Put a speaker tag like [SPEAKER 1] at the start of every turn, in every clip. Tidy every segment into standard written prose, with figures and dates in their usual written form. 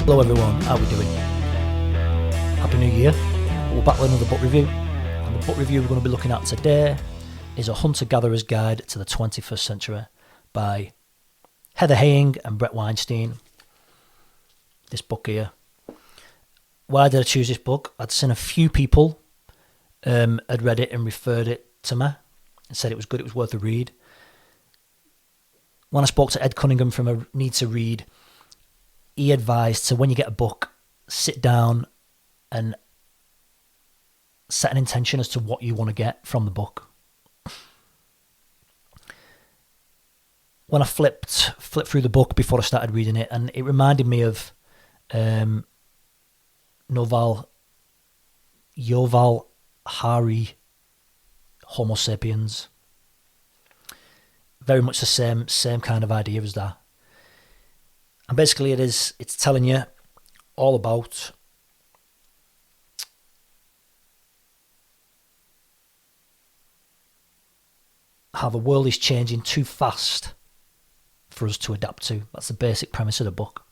[SPEAKER 1] Hello everyone, how are we doing? Happy New Year. We're back with another book review. And the book review we're going to be looking at today is A Hunter-Gatherer's Guide to the 21st Century by Heather Haying and Bret Weinstein. This book here. Why did I choose this book? I'd seen a few people had read it and referred it to me and said it was good, it was worth a read. When I spoke to Ed Cunningham from A Need to Read, he advised to, when you get a book, sit down and set an intention as to what you want to get from the book. When I flipped through the book before I started reading it, and it reminded me of Yuval Harari, Homo sapiens. Very much the same kind of idea as that. And basically it's telling you all about how the world is changing too fast for us to adapt to. That's the basic premise of the book.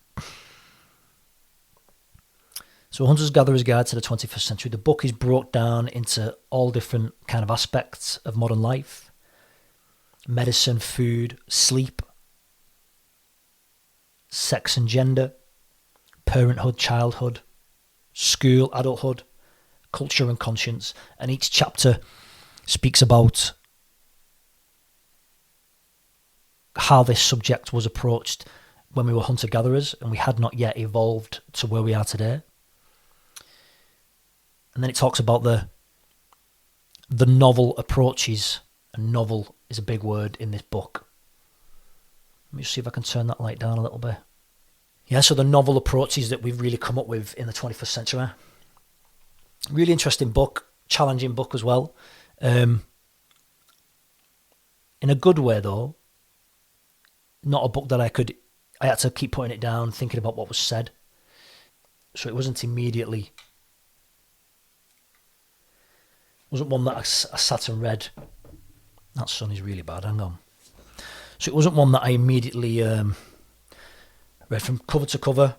[SPEAKER 1] So, A Hunter-Gatherer's Guide to the 21st Century. The book is brought down into all different kind of aspects of modern life. Medicine, food, sleep, sex and gender, parenthood, childhood, school, adulthood, culture and conscience. And each chapter speaks about how this subject was approached when we were hunter-gatherers and we had not yet evolved to where we are today. And then it talks about the novel approaches, and novel is a big word in this book. Let me see if I can turn that light down a little bit. Yeah, so the novel approaches that we've really come up with in the 21st century. Really interesting book, challenging book as well. In a good way though. Not a book that I had to keep putting it down, thinking about what was said. So it wasn't one that I sat and read. That sun is really bad, hang on. So it wasn't one that I immediately read from cover to cover.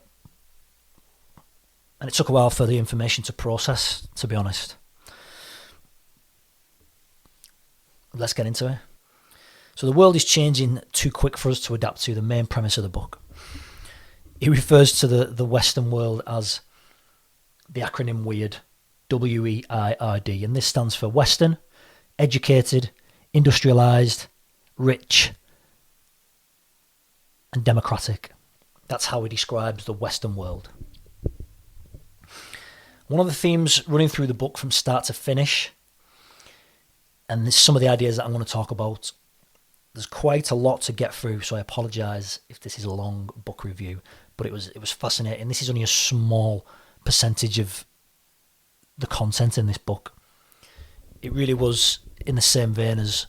[SPEAKER 1] And it took a while for the information to process, to be honest. Let's get into it. So the world is changing too quick for us to adapt to, the main premise of the book. It refers to the Western world as the acronym WEIRD, W-E-I-R-D. And this stands for Western, educated, industrialised, rich, and democratic. That's how he describes the Western world. One of the themes running through the book from start to finish, and this is some of the ideas that I'm going to talk about. There's quite a lot to get through, so I apologise if this is a long book review, but it was fascinating. This is only a small percentage of the content in this book. It really was in the same vein as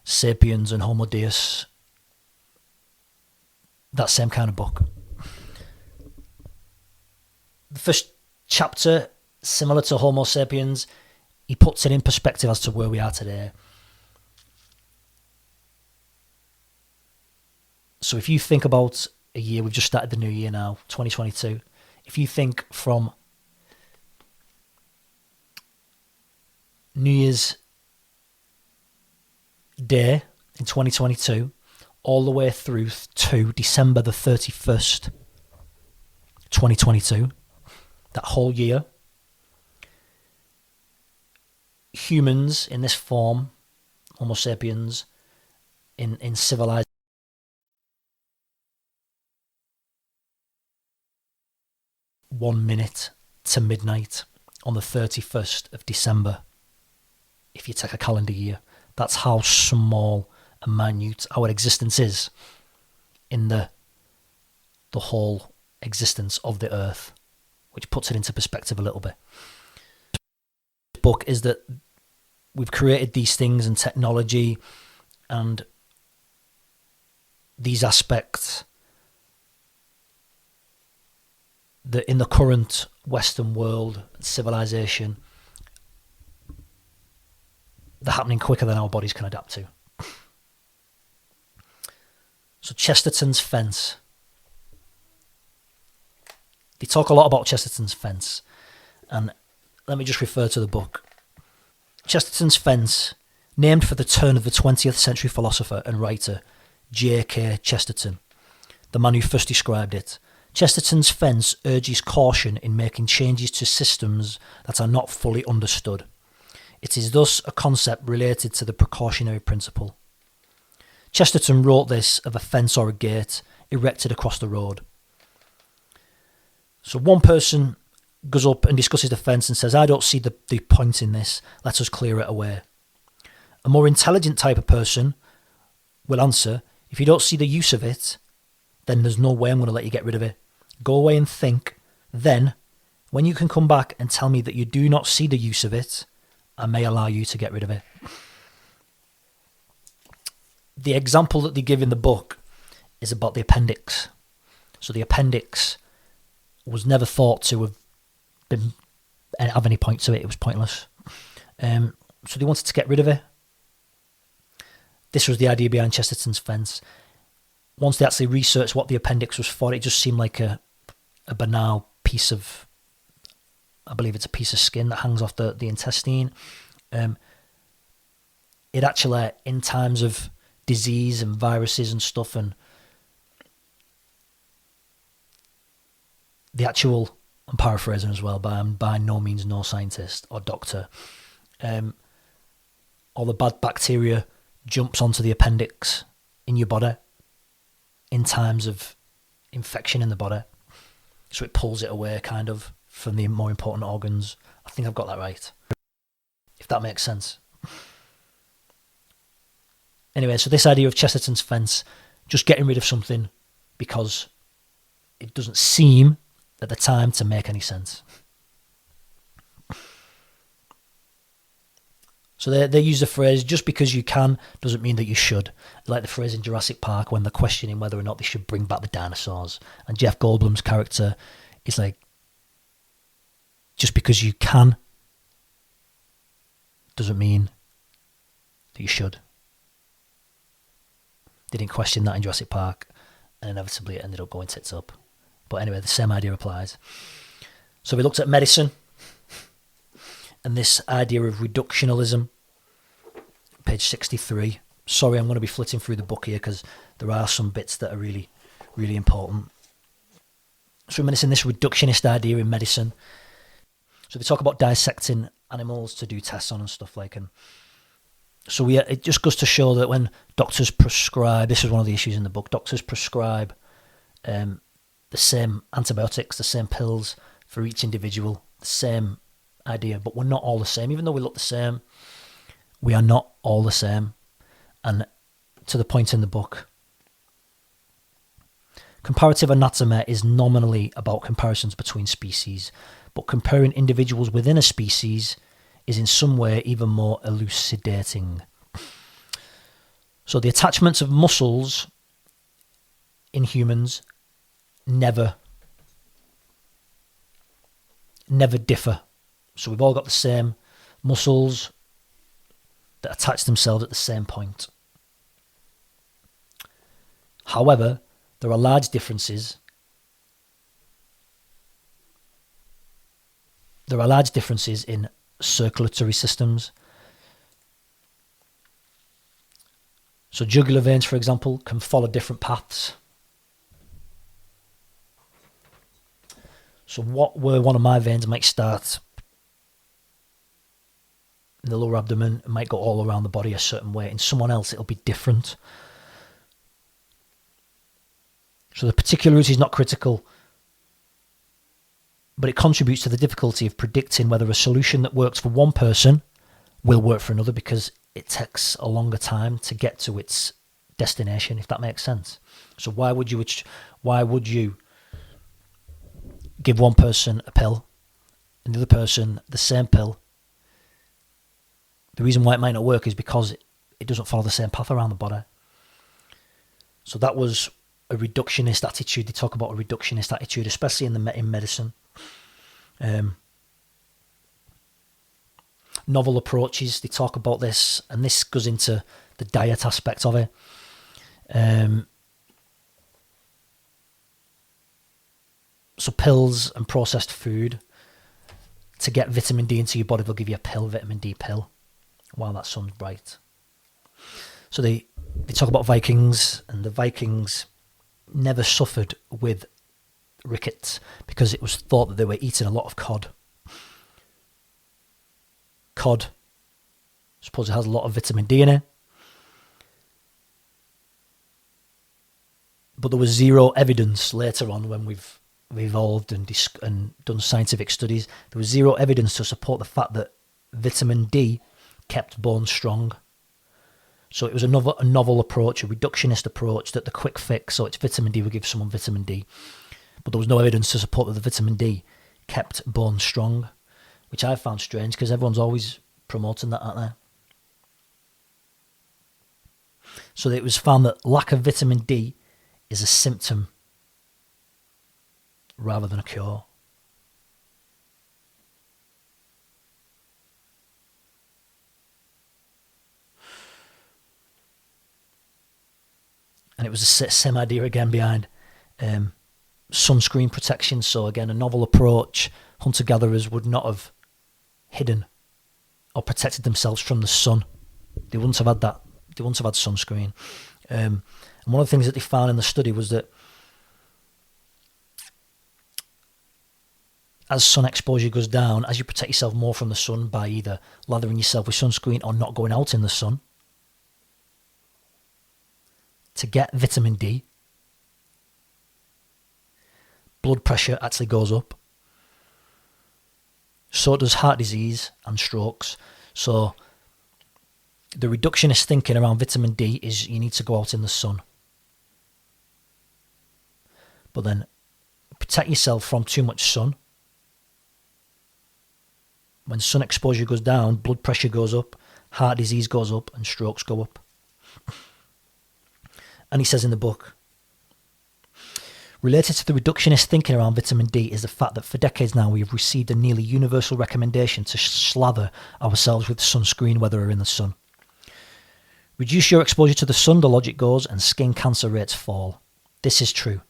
[SPEAKER 1] Sapiens and Homo Deus. That same kind of book. The first chapter, similar to Homo sapiens, he puts it in perspective as to where we are today. So if you think about a year, we've just started the new year now, 2022. If you think from New Year's Day in 2022 all the way through to December the 31st, 2022, that whole year, humans in this form, Homo sapiens, in civilized 1 minute to midnight on the 31st of December, if you take a calendar year. That's how small and minute our existence is in the whole existence of the earth, which puts it into perspective a little bit. The book is that we've created these things and technology and these aspects that in the current Western world civilization, they're happening quicker than our bodies can adapt to. So Chesterton's fence. They talk a lot about Chesterton's fence, and let me just refer to the book. Chesterton's fence, named for the turn of the 20th century philosopher and writer J.K. Chesterton, the man who first described it. Chesterton's fence urges caution in making changes to systems that are not fully understood. It is thus a concept related to the precautionary principle. Chesterton wrote this of a fence or a gate erected across the road. So one person goes up and discusses the fence and says, I don't see the point in this, let us clear it away. A more intelligent type of person will answer, if you don't see the use of it, then there's no way I'm going to let you get rid of it. Go away and think. Then, when you can come back and tell me that you do not see the use of it, I may allow you to get rid of it. The example that they give in the book is about the appendix. So the appendix was never thought to have any point to it. It was pointless. So they wanted to get rid of it. This was the idea behind Chesterton's fence. Once they actually researched what the appendix was for, it just seemed like a banal piece of, I believe it's a piece of skin that hangs off the intestine. It actually, in times of disease and viruses and stuff, and the actual, I'm paraphrasing as well, but I'm by no means no scientist or doctor, all the bad bacteria jumps onto the appendix in your body in times of infection in the body. So it pulls it away kind of from the more important organs. I think I've got that right, if that makes sense. Anyway, so this idea of Chesterton's fence, just getting rid of something because it doesn't seem at the time to make any sense. So they use the phrase, just because you can doesn't mean that you should. Like the phrase in Jurassic Park when they're questioning whether or not they should bring back the dinosaurs. And Jeff Goldblum's character is like, just because you can doesn't mean that you should. They didn't question that in Jurassic Park, and inevitably it ended up going tits up. But anyway, the same idea applies. So we looked at medicine and this idea of reductionalism, page 63. Sorry, I'm going to be flitting through the book here because there are some bits that are really, really important. So we're mentioning this reductionist idea in medicine. So they talk about dissecting animals to do tests on and stuff like. And so it just goes to show that when doctors prescribe, this is one of the issues in the book, doctors prescribe the same antibiotics, the same pills for each individual, the same idea, but we're not all the same. Even though we look the same, we are not all the same. And to the point in the book, comparative anatomy is nominally about comparisons between species, but comparing individuals within a species is in some way even more elucidating. So the attachments of muscles in humans never differ. So we've all got the same muscles that attach themselves at the same point. However, there are large differences. There are large differences in circulatory systems. So jugular veins, for example, can follow different paths. So where one of my veins might start in the lower abdomen, it might go all around the body a certain way. In someone else, it'll be different. So the particularity is not critical, but it contributes to the difficulty of predicting whether a solution that works for one person will work for another, because it takes a longer time to get to its destination, if that makes sense. So why would you give one person a pill and the other person the same pill? The reason why it might not work is because it doesn't follow the same path around the body. So that was a reductionist attitude. They talk about a reductionist attitude, especially in medicine. Novel approaches, they talk about this, and this goes into the diet aspect of it. So pills and processed food. To get vitamin D into your body, they'll give you a pill, vitamin D pill, while that sun's bright. So they talk about Vikings, and the Vikings never suffered with rickets because it was thought that they were eating a lot of cod. Cod, I suppose it has a lot of vitamin D in it. But there was zero evidence later on when we've evolved and done scientific studies. There was zero evidence to support the fact that vitamin D kept bones strong. So it was a novel approach, a reductionist approach, that the quick fix, so it's vitamin D, will give someone vitamin D. But there was no evidence to support that the vitamin D kept bones strong, which I found strange because everyone's always promoting that, aren't they? So it was found that lack of vitamin D is a symptom rather than a cure. And it was the same idea again behind sunscreen protection. So again, a novel approach. Hunter-gatherers would not have hidden or protected themselves from the sun. They wouldn't have had that. They wouldn't have had sunscreen. And one of the things that they found in the study was that as sun exposure goes down, as you protect yourself more from the sun by either lathering yourself with sunscreen or not going out in the sun, to get vitamin D, blood pressure actually goes up. So does heart disease and strokes. So the reductionist thinking around vitamin D is you need to go out in the sun. But then protect yourself from too much sun. When sun exposure goes down, blood pressure goes up, heart disease goes up, and strokes go up. And he says in the book, related to the reductionist thinking around vitamin D is the fact that for decades now we have received a nearly universal recommendation to slather ourselves with sunscreen whether we're in the sun. Reduce your exposure to the sun, the logic goes, and skin cancer rates fall. This is true.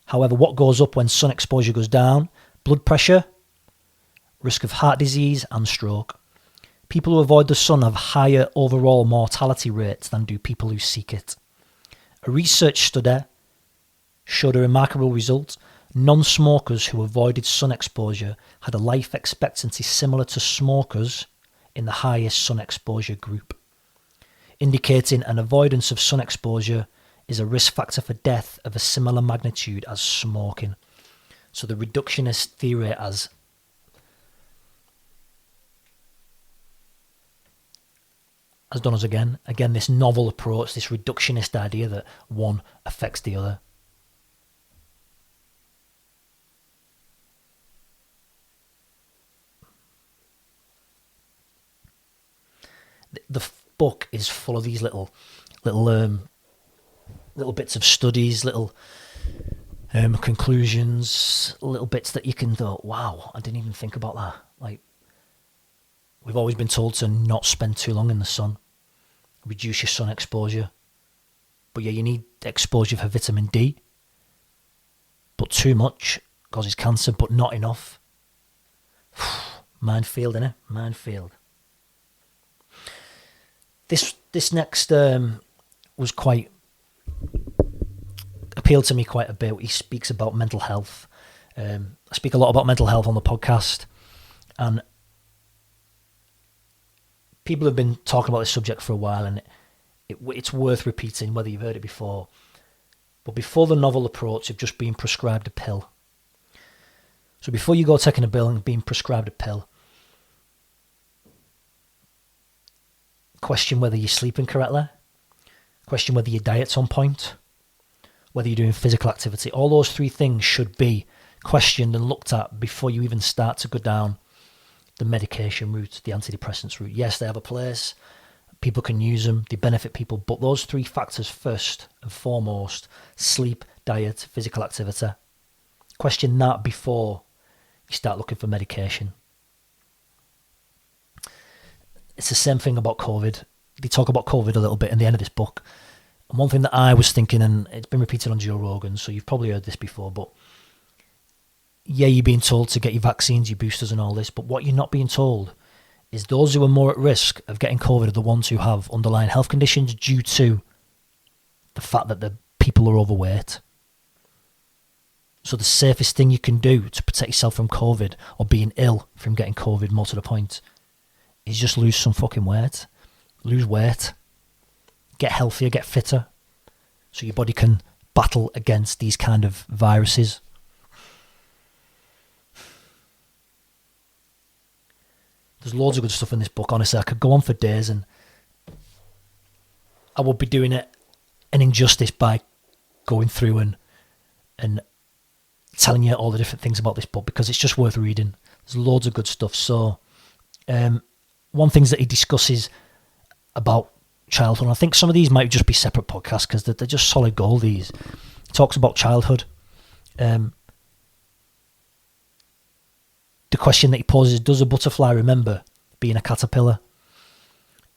[SPEAKER 1] However, what goes up when sun exposure goes down? Blood pressure, risk of heart disease and stroke. People who avoid the sun have higher overall mortality rates than do people who seek it. A research study showed a remarkable result. Non-smokers who avoided sun exposure had a life expectancy similar to smokers in the highest sun exposure group, indicating an avoidance of sun exposure is a risk factor for death of a similar magnitude as smoking. So the reductionist theory has done us again, this novel approach, this reductionist idea that one affects the other. The book is full of these little bits of studies, little conclusions, little bits that you can go, wow, I didn't even think about that. Like, we've always been told to not spend too long in the sun, reduce your sun exposure. But yeah, you need exposure for vitamin D, but too much causes cancer, but not enough. Minefield, innit? Minefield. This next was quite appealed to me quite a bit. He speaks about mental health. I speak a lot about mental health on the podcast, and people have been talking about this subject for a while, and it's worth repeating whether you've heard it before. But before the novel approach of just being prescribed a pill, so before you go taking a pill and being prescribed a pill, question whether you're sleeping correctly, question whether your diet's on point, whether you're doing physical activity. All those three things should be questioned and looked at before you even start to go down the medication route, the antidepressants route. Yes, they have a place. People can use them. They benefit people. But those three factors first and foremost, sleep, diet, physical activity. Question that before you start looking for medication. It's the same thing about COVID. They talk about COVID a little bit in the end of this book. And one thing that I was thinking, and it's been repeated on Joe Rogan, so you've probably heard this before, but yeah, you're being told to get your vaccines, your boosters and all this, but what you're not being told is those who are more at risk of getting COVID are the ones who have underlying health conditions due to the fact that the people are overweight. So the safest thing you can do to protect yourself from COVID or being ill from getting COVID, more to the point, is just lose some fucking weight. Lose weight. Get healthier, get fitter, so your body can battle against these kind of viruses. There's loads of good stuff in this book. Honestly, I could go on for days and I would be doing it an injustice by going through and telling you all the different things about this book, because it's just worth reading. There's loads of good stuff. So one thing that he discusses about childhood, and I think some of these might just be separate podcasts because they're just solid gold. These he talks about childhood. The question that he poses: does a butterfly remember being a caterpillar?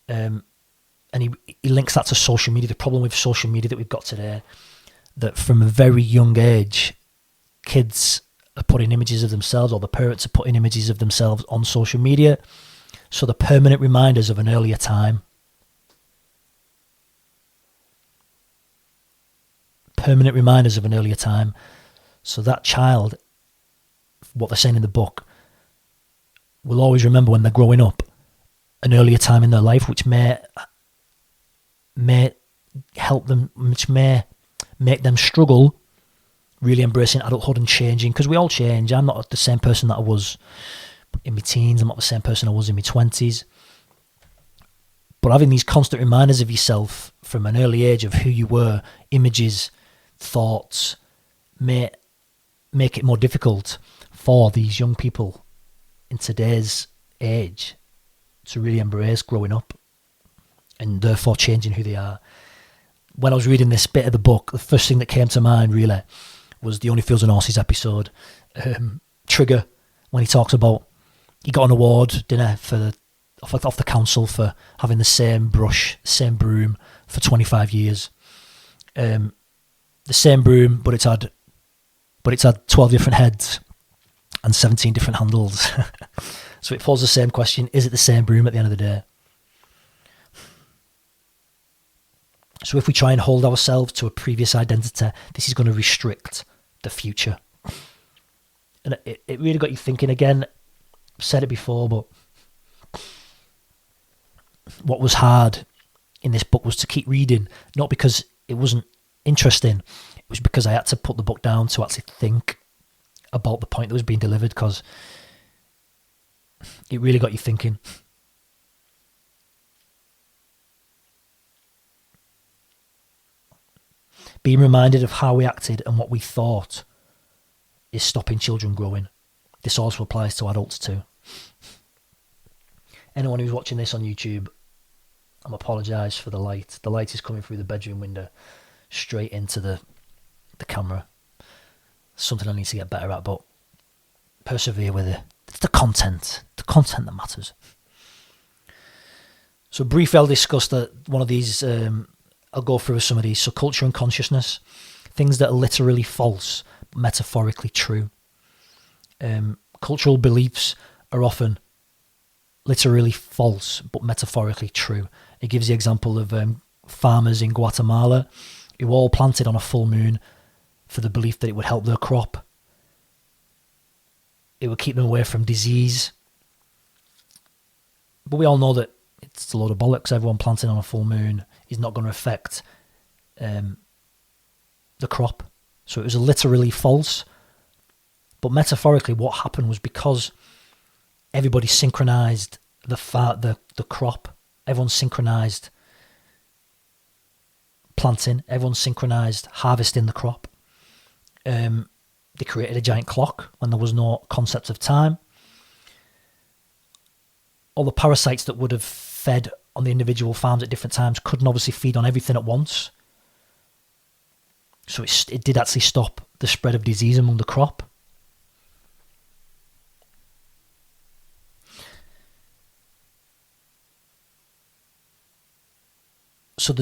[SPEAKER 1] And he links that to social media. The problem with social media that we've got today, that from a very young age, kids are putting images of themselves, or the parents are putting images of themselves on social media, so the permanent reminders of an earlier time. Permanent reminders of an earlier time. So that child, what they're saying in the book, will always remember when they're growing up an earlier time in their life, which may help them, which may make them struggle really embracing adulthood and changing, because we all change. I'm not the same person that I was in my teens. I'm not the same person I was in my 20s. But having these constant reminders of yourself from an early age of who you were, images, thoughts, may make it more difficult for these young people in today's age to really embrace growing up and therefore changing who they are. When I was reading this bit of the book, the first thing that came to mind really was the Only Fools and Horses episode. Trigger, when he talks about he got an award dinner for off the council for having the same brush, same broom for 25 years. The same broom, but it's had 12 different heads and 17 different handles. So it poses the same question: is it the same broom at the end of the day? So if we try and hold ourselves to a previous identity, this is going to restrict the future. And it really got you thinking again. I've said it before, but what was hard in this book was to keep reading, not because it wasn't interesting, it was because I had to put the book down to actually think about the point that was being delivered, because it really got you thinking. Being reminded of how we acted and what we thought is stopping children growing. This also applies to adults too. Anyone who's watching this on YouTube, I apologise for the light. The light is coming through the bedroom window straight into the camera. Something I need to get better at, but persevere with it. It's the content that matters. So briefly I'll discuss one of these, I'll go through some of these. So culture and consciousness, things that are literally false, but metaphorically true. Cultural beliefs are often literally false, but metaphorically true. It gives the example of farmers in Guatemala who all planted on a full moon for the belief that it would help their crop. It would keep them away from disease. But we all know that it's a load of bollocks. Everyone planting on a full moon is not going to affect the crop. So it was literally false. But metaphorically, what happened was because everybody synchronized the crop, everyone synchronized planting, everyone synchronized harvesting the crop. They created a giant clock when there was no concept of time. All the parasites that would have fed on the individual farms at different times couldn't obviously feed on everything at once. So it did actually stop the spread of disease among the crop. So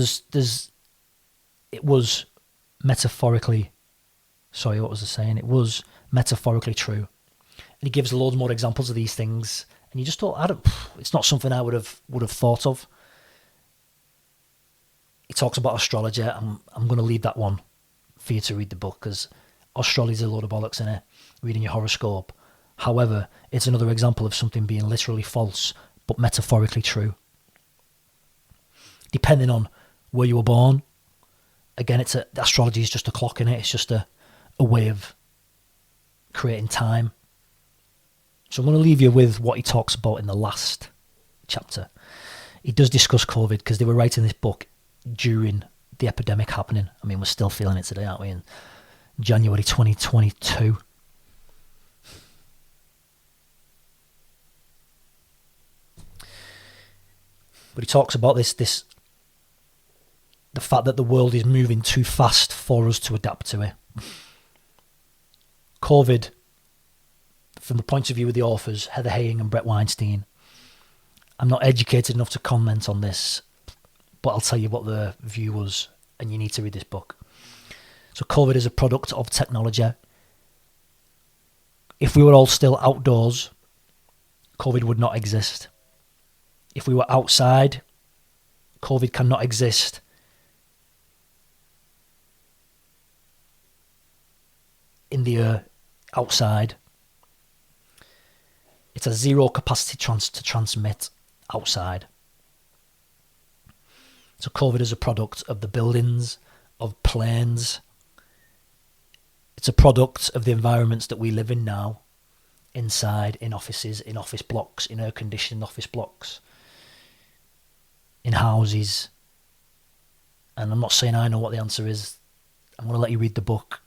[SPEAKER 1] it was metaphorically Sorry, what was I saying? It was metaphorically true. And he gives loads more examples of these things. And you just thought, it's not something I would have thought of. He talks about astrology. I'm going to leave that one for you to read the book, because astrology is a load of bollocks in it, reading your horoscope. However, it's another example of something being literally false, but metaphorically true. Depending on where you were born, again, astrology is just a clock in it. It's just a way of creating time. So I'm going to leave you with what he talks about in the last chapter. He does discuss COVID, because they were writing this book during the epidemic happening. I mean, we're still feeling it today, aren't we? In January 2022. But he talks about the fact that the world is moving too fast for us to adapt to it. COVID, from the point of view of the authors, Heather Haying and Bret Weinstein, I'm not educated enough to comment on this, but I'll tell you what the view was, and you need to read this book. So COVID is a product of technology. If we were all still outdoors, COVID would not exist. If we were outside, COVID cannot exist. In the air, outside. It's a zero capacity to transmit outside. So COVID is a product of the buildings, of planes. It's a product of the environments that we live in now, inside, in offices, in office blocks, in air-conditioned office blocks, in houses. And I'm not saying I know what the answer is. I'm going to let you read the book.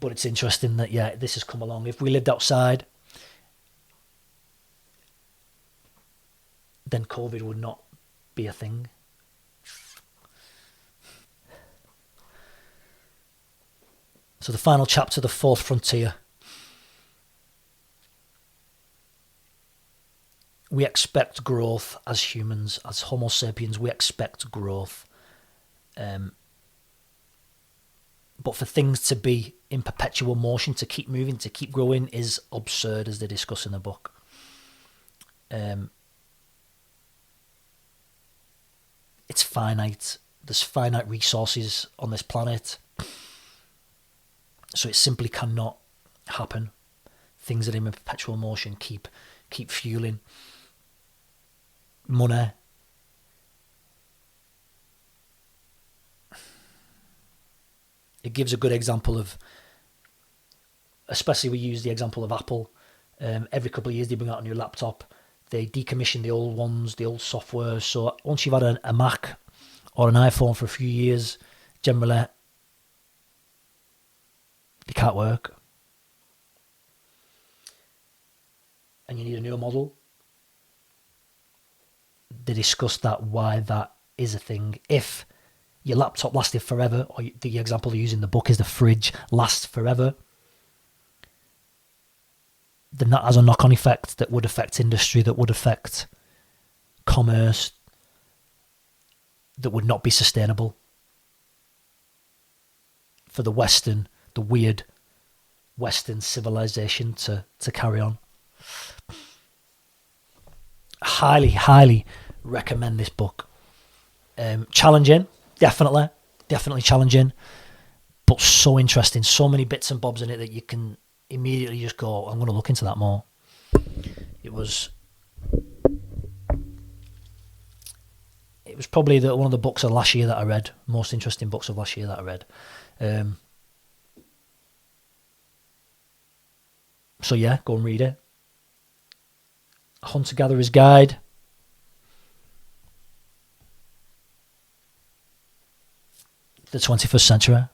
[SPEAKER 1] But it's interesting that, yeah, this has come along. If we lived outside, then COVID would not be a thing. So the final chapter, the fourth frontier. We expect growth as humans, as Homo sapiens. We expect growth. But for things to be in perpetual motion, to keep moving, to keep growing, is absurd, as they discuss in the book. It's finite. There's finite resources on this planet. So it simply cannot happen. Things that are in perpetual motion keep fueling. Money. It gives a good example of, especially we use the example of Apple. Every couple of years they bring out a new laptop. They decommission the old ones, the old software. So once you've had a Mac or an iPhone for a few years, generally they can't work. And you need a newer model. They discuss that, why that is a thing. If your laptop lasted forever, or the example they use in the book is the fridge lasts forever, then that has a knock-on effect that would affect industry, that would affect commerce, that would not be sustainable for the weird Western civilization to carry on. Highly, highly recommend this book. Challenging, definitely challenging, but so interesting. So many bits and bobs in it that you can immediately just go, I'm going to look into that more. It was probably one of the books of last year that I read, most interesting books of last year that I read. So yeah, go and read it. Hunter-Gatherer's Guide. The 21st Century.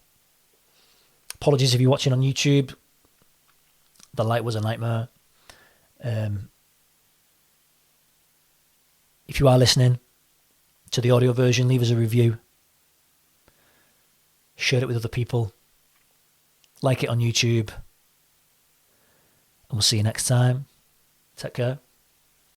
[SPEAKER 1] Apologies if you're watching on YouTube. The light was a nightmare. If you are listening to the audio version, leave us a review. Share it with other people. Like it on YouTube. And we'll see you next time. Take care.